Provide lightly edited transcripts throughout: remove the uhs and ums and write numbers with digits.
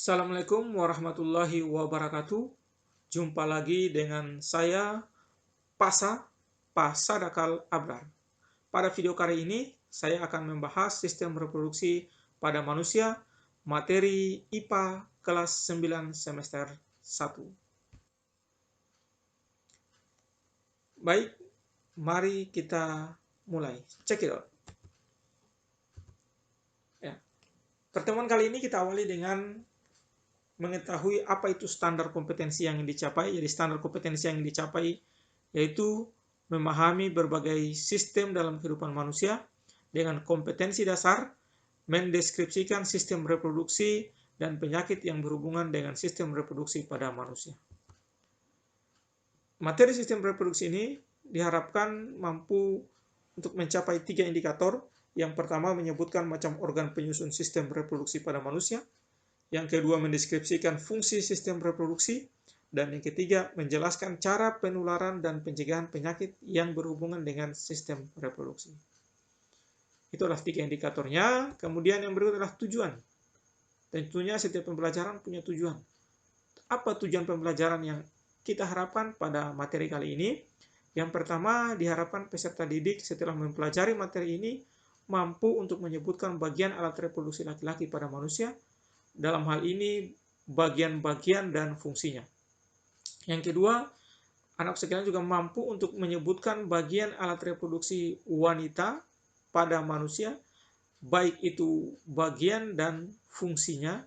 Assalamualaikum warahmatullahi wabarakatuh. Jumpa lagi dengan saya, Pasadakal Abrar. Pada video kali ini, saya akan membahas sistem reproduksi pada manusia, materi IPA kelas 9 semester 1. Baik, mari kita mulai. Check it out. Ya. Pertemuan kali ini kita awali dengan mengetahui apa itu standar kompetensi yang dicapai. Jadi standar kompetensi yang dicapai yaitu memahami berbagai sistem dalam kehidupan manusia dengan kompetensi dasar, mendeskripsikan sistem reproduksi dan penyakit yang berhubungan dengan sistem reproduksi pada manusia. Materi sistem reproduksi ini diharapkan mampu untuk mencapai 3 indikator. Yang pertama menyebutkan macam organ penyusun sistem reproduksi pada manusia. Yang kedua mendeskripsikan fungsi sistem reproduksi. Dan yang ketiga menjelaskan cara penularan dan pencegahan penyakit yang berhubungan dengan sistem reproduksi. Itu adalah 3 indikatornya. Kemudian yang berikut adalah tujuan. Tentunya setiap pembelajaran punya tujuan. Apa tujuan pembelajaran yang kita harapkan pada materi kali ini? Yang pertama, diharapkan peserta didik setelah mempelajari materi ini mampu untuk menyebutkan bagian alat reproduksi laki-laki pada manusia. Dalam hal ini, bagian-bagian dan fungsinya. Yang kedua, anak sekalian juga mampu untuk menyebutkan bagian alat reproduksi wanita pada manusia, baik itu bagian dan fungsinya.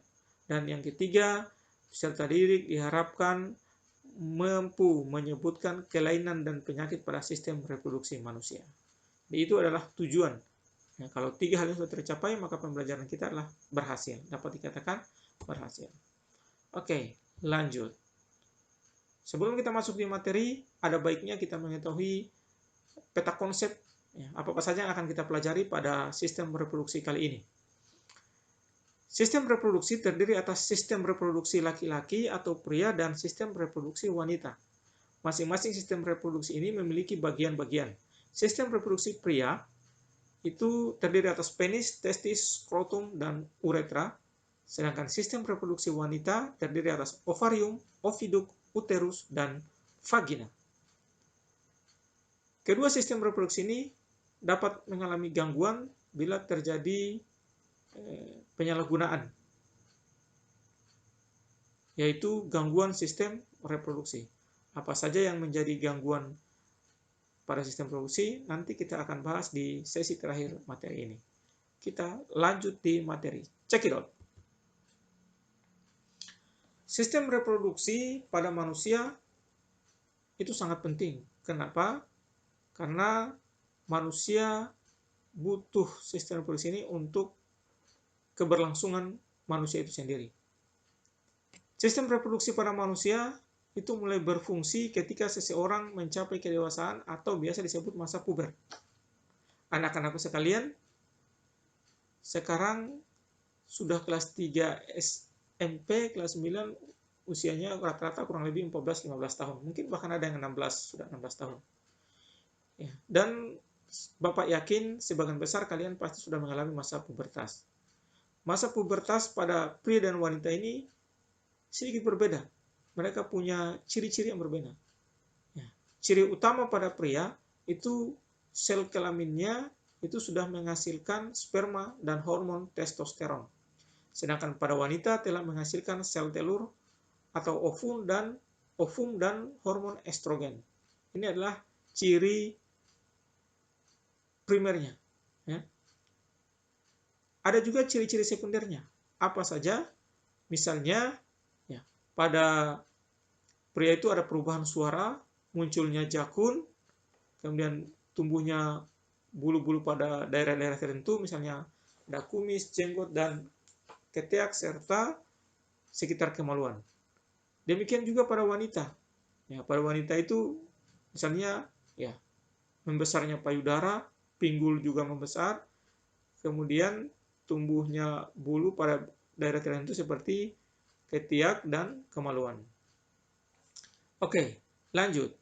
Dan yang ketiga, peserta didik diharapkan mampu menyebutkan kelainan dan penyakit pada sistem reproduksi manusia. Jadi itu adalah tujuan. Nah, kalau 3 hal ini sudah tercapai, maka pembelajaran kita adalah berhasil. Dapat dikatakan berhasil. Oke, lanjut. Sebelum kita masuk di materi, ada baiknya kita mengetahui peta konsep apa-apa saja yang akan kita pelajari pada sistem reproduksi kali ini. Sistem reproduksi terdiri atas sistem reproduksi laki-laki atau pria dan sistem reproduksi wanita. Masing-masing sistem reproduksi ini memiliki bagian-bagian. Sistem reproduksi pria itu terdiri atas penis, testis, skrotum, dan uretra. Sedangkan sistem reproduksi wanita terdiri atas ovarium, oviduk, uterus, dan vagina. Kedua sistem reproduksi ini dapat mengalami gangguan bila terjadi penyalahgunaan, yaitu gangguan sistem reproduksi. Apa saja yang menjadi gangguan pada sistem reproduksi nanti kita akan bahas di sesi terakhir materi ini. Kita lanjut di materi. Check it out. Sistem reproduksi pada manusia itu sangat penting. Kenapa? Karena manusia butuh sistem reproduksi ini untuk keberlangsungan manusia itu sendiri. Sistem reproduksi pada manusia itu mulai berfungsi ketika seseorang mencapai kedewasaan atau biasa disebut masa puber. Anak-anakku sekalian, sekarang sudah kelas 3 SMP, kelas 9, usianya rata-rata kurang lebih 14-15 tahun. Mungkin bahkan ada yang 16, sudah 16 tahun. Ya, dan Bapak yakin sebagian besar kalian pasti sudah mengalami masa pubertas. Masa pubertas pada pria dan wanita ini sedikit berbeda. Mereka punya ciri-ciri yang berbeda. Ya. Ciri utama pada pria itu sel kelaminnya itu sudah menghasilkan sperma dan hormon testosteron. Sedangkan pada wanita telah menghasilkan sel telur atau ovum dan hormon estrogen. Ini adalah ciri primernya. Ya. Ada juga ciri-ciri sekundernya. Apa saja? Misalnya, ya, pada pria itu ada perubahan suara, munculnya jakun, kemudian tumbuhnya bulu-bulu pada daerah-daerah tertentu, misalnya ada kumis, jenggot, dan ketiak, serta sekitar kemaluan. Demikian juga pada wanita. Ya, pada wanita itu misalnya ya membesarnya payudara, pinggul juga membesar, kemudian tumbuhnya bulu pada daerah tertentu seperti ketiak dan kemaluan. Oke, lanjut.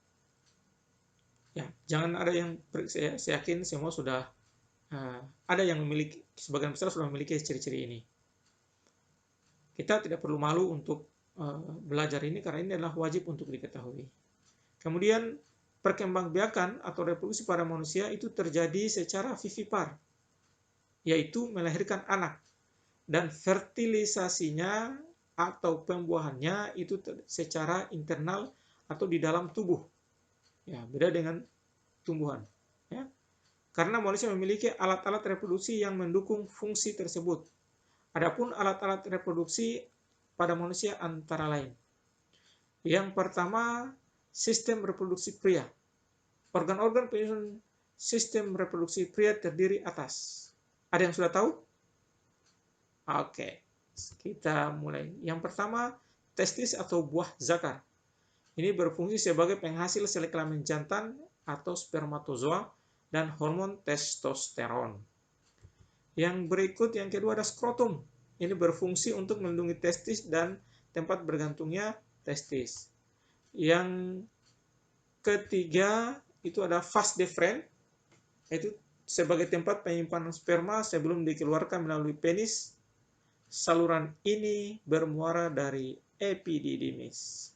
Ya, jangan ada yang saya yakin semua sudah ada yang memiliki, sebagian besar sudah memiliki ciri-ciri ini. Kita tidak perlu malu untuk belajar ini karena ini adalah wajib untuk diketahui. Kemudian perkembangbiakan atau reproduksi pada manusia itu terjadi secara vivipar, yaitu melahirkan anak, dan fertilisasinya atau pembuahannya itu secara internal atau di dalam tubuh. Ya, beda dengan tumbuhan. Ya. Karena manusia memiliki alat-alat reproduksi yang mendukung fungsi tersebut. Adapun alat-alat reproduksi pada manusia antara lain. Yang pertama, sistem reproduksi pria. Organ-organ penyusun sistem reproduksi pria terdiri atas. Ada yang sudah tahu? Oke, kita mulai. Yang pertama, testis atau buah zakar. Ini berfungsi sebagai penghasil sel kelamin jantan atau spermatozoa dan hormon testosteron. Yang berikut, yang kedua, ada skrotum. Ini berfungsi untuk melindungi testis dan tempat bergantungnya testis. Yang ketiga, itu ada vas deferens, yaitu sebagai tempat penyimpanan sperma sebelum dikeluarkan melalui penis. Saluran ini bermuara dari epididymis.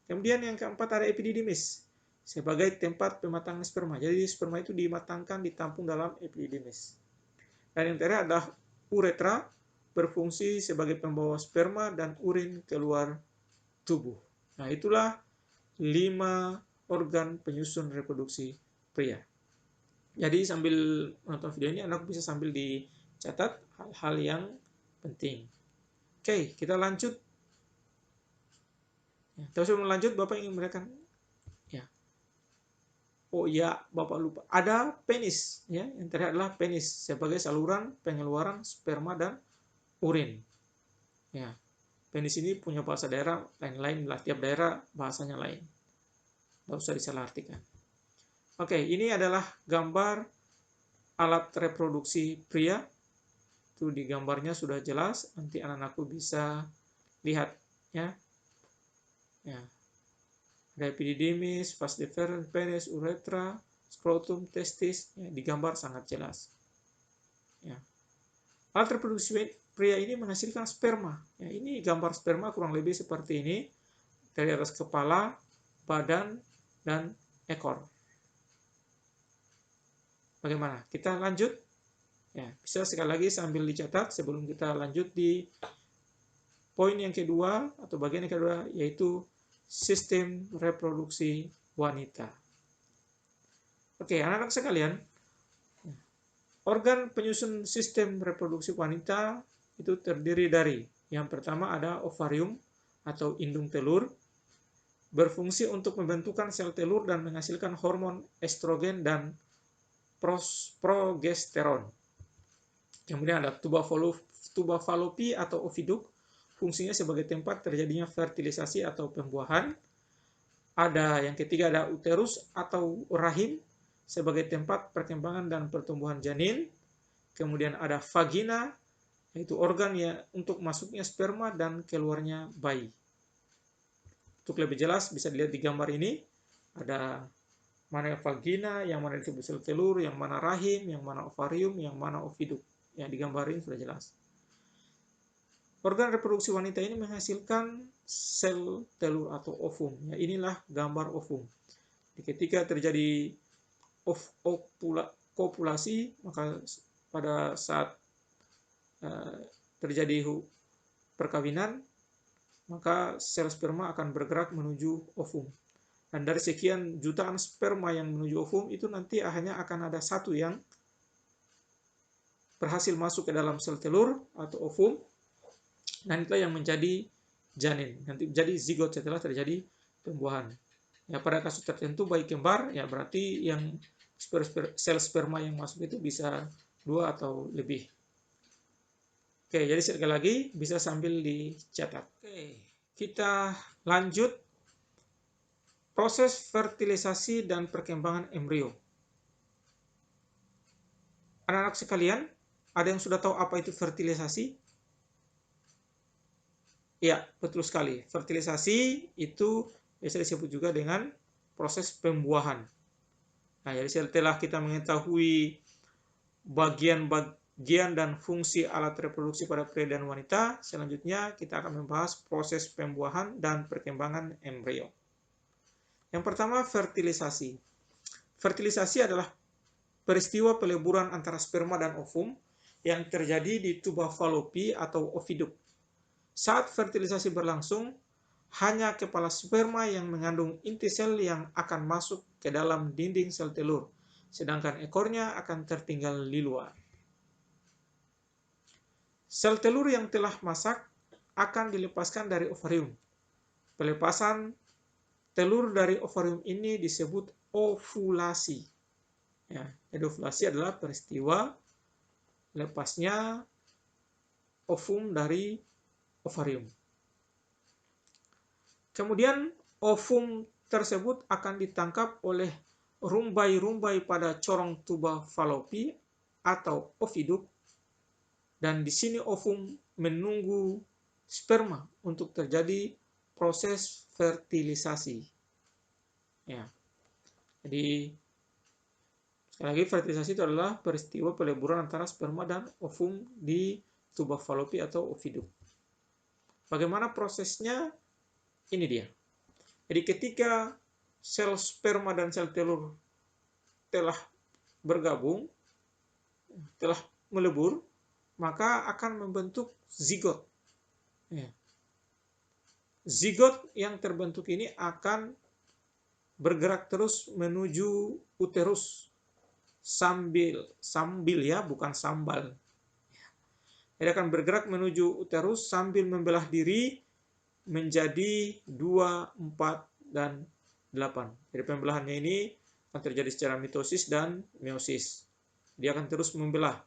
Kemudian yang keempat ada epididymis, sebagai tempat pematangan sperma. Jadi sperma itu dimatangkan, ditampung dalam epididymis. Dan yang terakhir adalah uretra, berfungsi sebagai pembawa sperma dan urin keluar tubuh. Nah, itulah 5 organ penyusun reproduksi pria. Jadi sambil menonton video ini, Anda bisa sambil dicatat hal-hal yang penting. Oke, kita lanjut. Ya, terus sebelum lanjut, Bapak ingin memberikan ya. Oh ya, Bapak lupa. Ada penis, ya. Yang terakhir adalah penis sebagai saluran pengeluaran sperma dan urin. Ya. Penis ini punya bahasa daerah lain-lain, tiap daerah bahasanya lain. Tidak usah disalahartikan. Oke, ini adalah gambar alat reproduksi pria. Itu di gambarnya sudah jelas, nanti anak-anakku bisa lihat ya. Ya. Ada epididymis, vas deferens, penis, uretra, skrotum, testis, ya, digambar sangat jelas. Ya. Alat reproduksi pria ini menghasilkan sperma. Ya, ini gambar sperma kurang lebih seperti ini, dari atas kepala, badan, dan ekor. Bagaimana? Kita lanjut? Ya, bisa sekali lagi sambil dicatat sebelum kita lanjut di poin yang kedua atau bagian yang kedua, yaitu sistem reproduksi wanita. Oke, anak-anak sekalian, organ penyusun sistem reproduksi wanita itu terdiri dari, yang pertama ada ovarium atau indung telur, berfungsi untuk membentukkan sel telur dan menghasilkan hormon estrogen dan progesteron. Kemudian ada tuba fallopi atau oviduk, fungsinya sebagai tempat terjadinya fertilisasi atau pembuahan. Ada yang ketiga ada uterus atau rahim sebagai tempat perkembangan dan pertumbuhan janin. Kemudian ada vagina, yaitu organ ya untuk masuknya sperma dan keluarnya bayi. Untuk lebih jelas bisa dilihat di gambar ini. Ada mana vagina, yang mana disebut sel telur, yang mana rahim, yang mana ovarium, yang mana oviduk. Ya, di gambar ini sudah jelas. Organ reproduksi wanita ini menghasilkan sel telur atau ovum. Ya, inilah gambar ovum. Ketika terjadi kopulasi, maka pada saat terjadi perkawinan, maka sel sperma akan bergerak menuju ovum. Dan dari sekian jutaan sperma yang menuju ovum, itu nanti hanya akan ada satu yang berhasil masuk ke dalam sel telur atau ovum, dan itulah yang menjadi janin. Nanti menjadi zigot setelah terjadi pembuahan. Ya, pada kasus tertentu bayi kembar, ya berarti yang sel sperma yang masuk itu bisa 2 atau lebih. Oke, jadi sekali lagi bisa sambil dicatat. Oke, kita lanjut proses fertilisasi dan perkembangan embrio. Anak-anak sekalian, ada yang sudah tahu apa itu fertilisasi? Ya, betul sekali. Fertilisasi itu biasa disebut juga dengan proses pembuahan. Nah, jadi setelah kita mengetahui bagian gian dan fungsi alat reproduksi pada pria dan wanita. Selanjutnya kita akan membahas proses pembuahan dan perkembangan embrio. Yang pertama, fertilisasi. Fertilisasi adalah peristiwa peleburan antara sperma dan ovum yang terjadi di tuba falopi atau oviduk. Saat fertilisasi berlangsung, hanya kepala sperma yang mengandung inti sel yang akan masuk ke dalam dinding sel telur, sedangkan ekornya akan tertinggal di luar. Sel telur yang telah masak akan dilepaskan dari ovarium. Pelepasan telur dari ovarium ini disebut ovulasi. Ya, ovulasi adalah peristiwa lepasnya ovum dari ovarium. Kemudian ovum tersebut akan ditangkap oleh rumbai-rumbai pada corong tuba falopi atau oviduk, dan di sini ovum menunggu sperma untuk terjadi proses fertilisasi. Ya. Jadi sekali lagi, fertilisasi itu adalah peristiwa peleburan antara sperma dan ovum di tuba falopi atau oviduk. Bagaimana prosesnya? Ini dia. Jadi ketika sel sperma dan sel telur telah bergabung, telah melebur, maka akan membentuk zigot. Ya. Zigot yang terbentuk ini akan bergerak terus menuju uterus sambil ya, bukan sambal. Jadi akan bergerak menuju uterus sambil membelah diri menjadi 2, 4, dan 8. Jadi pembelahannya ini akan terjadi secara mitosis dan meiosis. Dia akan terus membelah.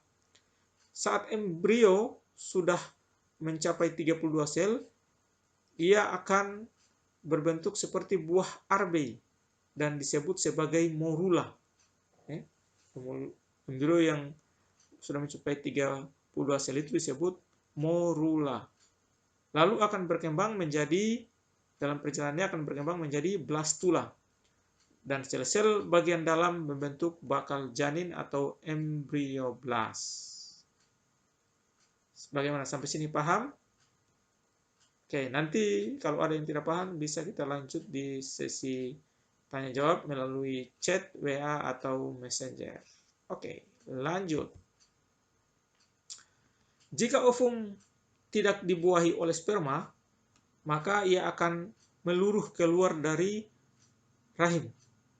Saat embrio sudah mencapai 32 sel, ia akan berbentuk seperti buah arbei dan disebut sebagai morula. Embrio yang sudah mencapai 32 sel itu disebut morula. Lalu akan berkembang menjadi, dalam perjalanannya akan berkembang menjadi blastula. Dan sel-sel bagian dalam membentuk bakal janin atau embryoblast. Bagaimana? Sampai sini paham? Oke, nanti kalau ada yang tidak paham bisa kita lanjut di sesi tanya jawab melalui chat, WA, atau Messenger. Oke, lanjut. Jika ovum tidak dibuahi oleh sperma, maka ia akan meluruh keluar dari rahim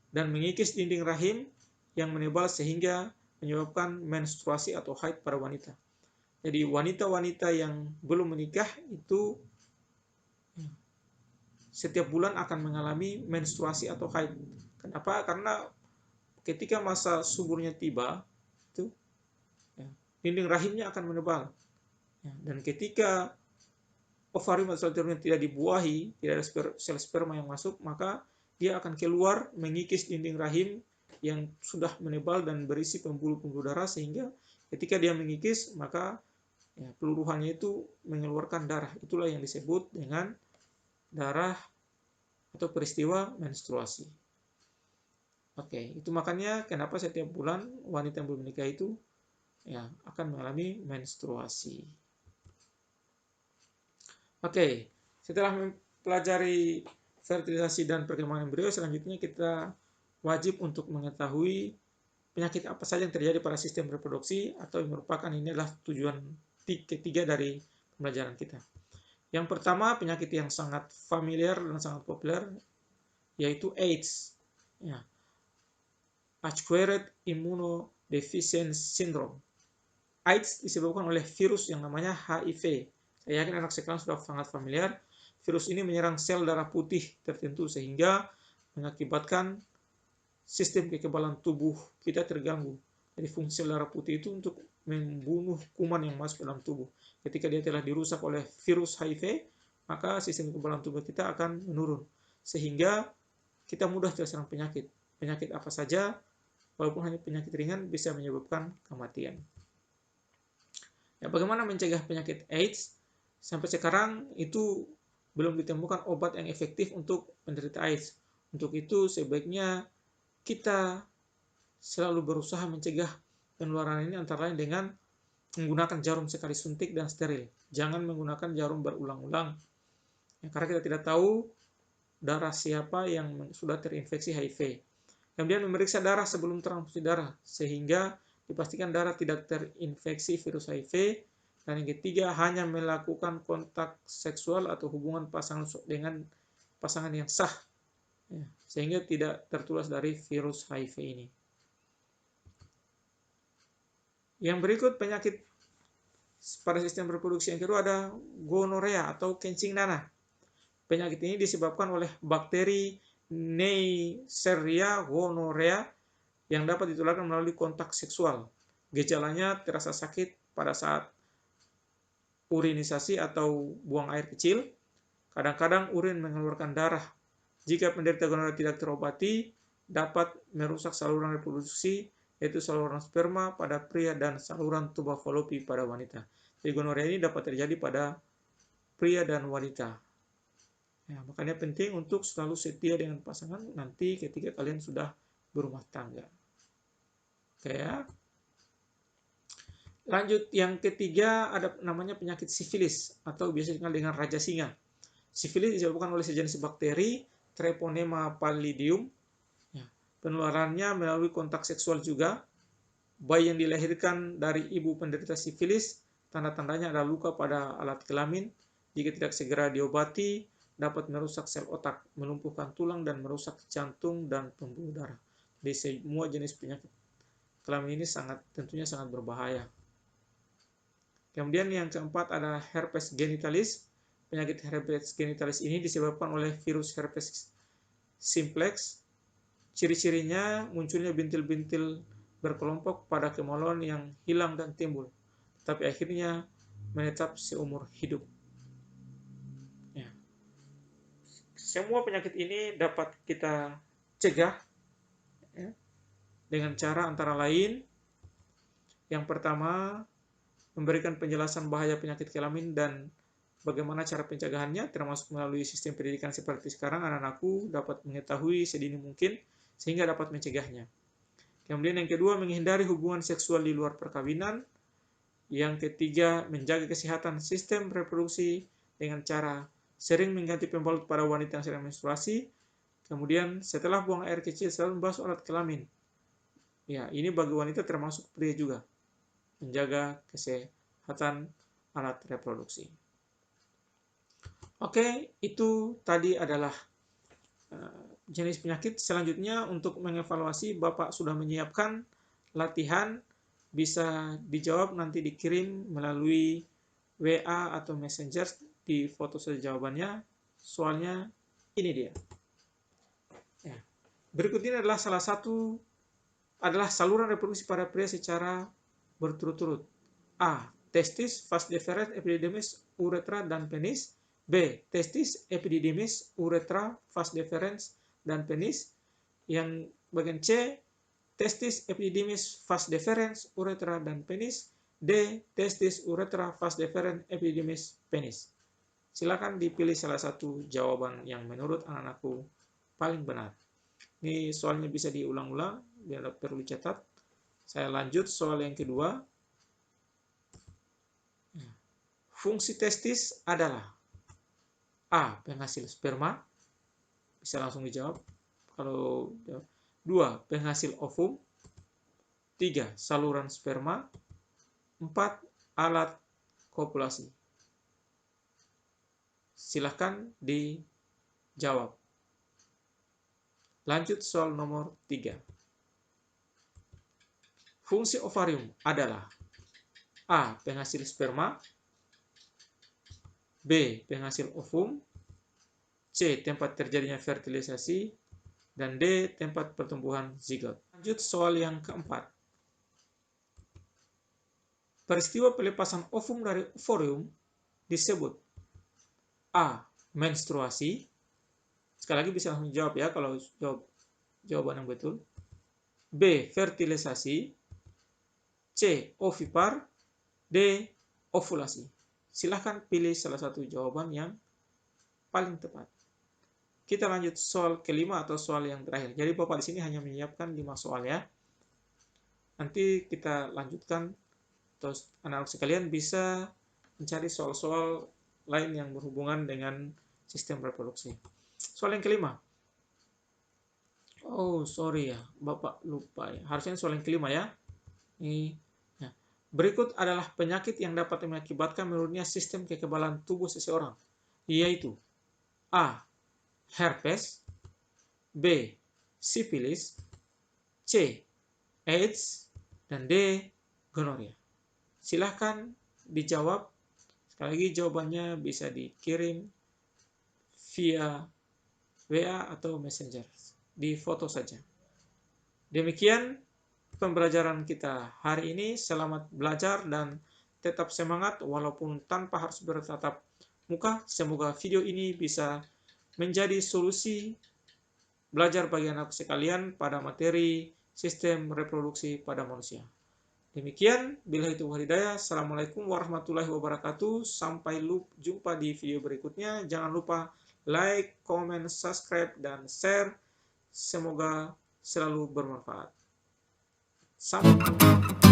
dan mengikis dinding rahim yang menebal sehingga menyebabkan menstruasi atau haid pada wanita. Jadi wanita-wanita yang belum menikah itu setiap bulan akan mengalami menstruasi atau haid. Kenapa? Karena ketika masa suburnya tiba, itu dinding rahimnya akan menebal. Dan ketika ovarium atau sel telurnya tidak dibuahi, tidak ada sel sperma yang masuk, maka dia akan keluar mengikis dinding rahim yang sudah menebal dan berisi pembuluh-pembuluh darah, sehingga ketika dia mengikis, maka peluruhannya itu mengeluarkan darah. Itulah yang disebut dengan darah atau peristiwa menstruasi. Oke, itu makanya kenapa setiap bulan wanita yang belum menikah itu akan mengalami menstruasi. Oke, setelah mempelajari fertilisasi dan perkembangan embrio, selanjutnya kita wajib untuk mengetahui penyakit apa saja yang terjadi pada sistem reproduksi, atau yang merupakan ini adalah tujuan ketiga dari pembelajaran kita. Yang pertama, penyakit yang sangat familiar dan sangat populer, yaitu AIDS. Acquired Immunodeficiency Syndrome. AIDS disebabkan oleh virus yang namanya HIV. Saya yakin anak sekarang sudah sangat familiar. Virus ini menyerang sel darah putih tertentu sehingga mengakibatkan sistem kekebalan tubuh kita terganggu. Jadi fungsi sel darah putih itu untuk membunuh kuman yang masuk dalam tubuh. Ketika dia telah dirusak oleh virus HIV, maka sistem kekebalan tubuh kita akan menurun. Sehingga kita mudah terserang penyakit. Penyakit apa saja, walaupun hanya penyakit ringan, bisa menyebabkan kematian. Bagaimana mencegah penyakit AIDS? Sampai sekarang itu belum ditemukan obat yang efektif untuk penderita AIDS. Untuk itu sebaiknya kita selalu berusaha mencegah penularan ini, antara lain dengan menggunakan jarum sekali suntik dan steril. Jangan menggunakan jarum berulang-ulang. Ya, karena kita tidak tahu darah siapa yang sudah terinfeksi HIV. Kemudian memeriksa darah sebelum transfusi darah, sehingga dipastikan darah tidak terinfeksi virus HIV. Dan yang ketiga, hanya melakukan kontak seksual atau hubungan pasangan dengan pasangan yang sah, ya, sehingga tidak tertular dari virus HIV ini. Yang berikut penyakit pada sistem reproduksi yang kedua ada gonorea atau kencing nanah. Penyakit ini disebabkan oleh bakteri Neisseria gonorrhea yang dapat ditularkan melalui kontak seksual. Gejalanya terasa sakit pada saat urinisasi atau buang air kecil. Kadang-kadang urin mengeluarkan darah. Jika penderita gonorrea tidak terobati, dapat merusak saluran reproduksi, yaitu saluran sperma pada pria dan saluran tuba falopi pada wanita. Jadi gonorrea ini dapat terjadi pada pria dan wanita. Ya, makanya penting untuk selalu setia dengan pasangan nanti ketika kalian sudah berumah tangga. Oke ya. Lanjut, yang ketiga ada namanya penyakit sifilis atau biasa dikenal dengan raja singa. Sifilis disebabkan oleh sejenis bakteri Treponema pallidum. Ya, penularannya melalui kontak seksual juga. Bayi yang dilahirkan dari ibu penderita sifilis, tanda-tandanya ada luka pada alat kelamin. Jika tidak segera diobati, dapat merusak sel otak, melumpuhkan tulang, dan merusak jantung dan pembuluh darah. Jadi semua jenis penyakit kelamin ini tentunya sangat berbahaya. Kemudian yang keempat ada herpes genitalis. Penyakit herpes genitalis ini disebabkan oleh virus herpes simplex. Ciri-cirinya munculnya bintil-bintil berkelompok pada kemaluan yang hilang dan timbul, tapi akhirnya menetap seumur hidup. Ya. Semua penyakit ini dapat kita cegah, ya, dengan cara antara lain, yang pertama, memberikan penjelasan bahaya penyakit kelamin dan bagaimana cara pencegahannya, termasuk melalui sistem pendidikan seperti sekarang. Anak-anakku dapat mengetahui sedini mungkin sehingga dapat mencegahnya. Kemudian yang kedua, menghindari hubungan seksual di luar perkawinan. Yang ketiga, menjaga kesehatan sistem reproduksi dengan cara sering mengganti pembalut pada wanita yang sedang menstruasi. Kemudian setelah buang air kecil selalu membasuh alat kelamin. Ya, ini bagi wanita termasuk pria juga. Menjaga kesehatan alat reproduksi. Oke, itu tadi adalah jenis penyakit. Selanjutnya untuk mengevaluasi, Bapak sudah menyiapkan latihan, bisa dijawab nanti dikirim melalui WA atau Messenger, di foto saja jawabannya. Soalnya ini dia. Ya. Berikut ini adalah saluran reproduksi pada pria secara berturut-turut. A. Testis, vas deferens, epididymis, uretra, dan penis. B. Testis, epididymis, uretra, vas deferens, dan penis. Yang bagian C, testis, epididymis, vas deferens, uretra, dan penis. D. Testis, uretra, vas deferens, epididymis, penis. Silakan dipilih salah satu jawaban yang menurut anak-anakku paling benar. Ini soalnya bisa diulang-ulang, biar perlu dicatat. Saya lanjut soal yang kedua. Fungsi testis adalah A. Penghasil sperma. Bisa langsung dijawab. Kalau 2. Penghasil ovum. 3. Saluran sperma. 4. Alat kopulasi. Silahkan dijawab. Lanjut soal nomor 3. Fungsi ovarium adalah A. Penghasil sperma. B. Penghasil ovum. C. Tempat terjadinya fertilisasi. Dan D. Tempat pertumbuhan zigot. Lanjut soal yang keempat. Peristiwa pelepasan ovum dari ovarium disebut A. Menstruasi. Sekali lagi bisa langsung jawab ya kalau jawaban yang betul. B. Fertilisasi. C. Ovipar. D. Ovulasi. Silahkan pilih salah satu jawaban yang paling tepat. Kita lanjut soal kelima atau soal yang terakhir. Jadi Bapak di sini hanya menyiapkan 5 soal ya. Nanti kita lanjutkan atau anak-anak sekalian bisa mencari soal-soal lain yang berhubungan dengan sistem reproduksi. Soal yang kelima. Oh, sorry ya, Bapak lupa ya. Harusnya soal yang kelima ya. Ini. Nah, berikut adalah penyakit yang dapat mengakibatkan menurunnya sistem kekebalan tubuh seseorang, yaitu A. Herpes, B. Sifilis, C. AIDS, dan D. Gonoria. Silahkan dijawab. Sekali lagi jawabannya bisa dikirim via WA atau Messenger. Di foto saja. Demikian pembelajaran kita hari ini. Selamat belajar dan tetap semangat walaupun tanpa harus bertatap muka. Semoga video ini bisa menjadi solusi belajar bagi anak sekalian pada materi sistem reproduksi pada manusia. Demikian, billahi taufiq wal hidayah. Assalamualaikum warahmatullahi wabarakatuh. Sampai jumpa di video berikutnya. Jangan lupa like, comment, subscribe, dan share. Semoga selalu bermanfaat. Sampai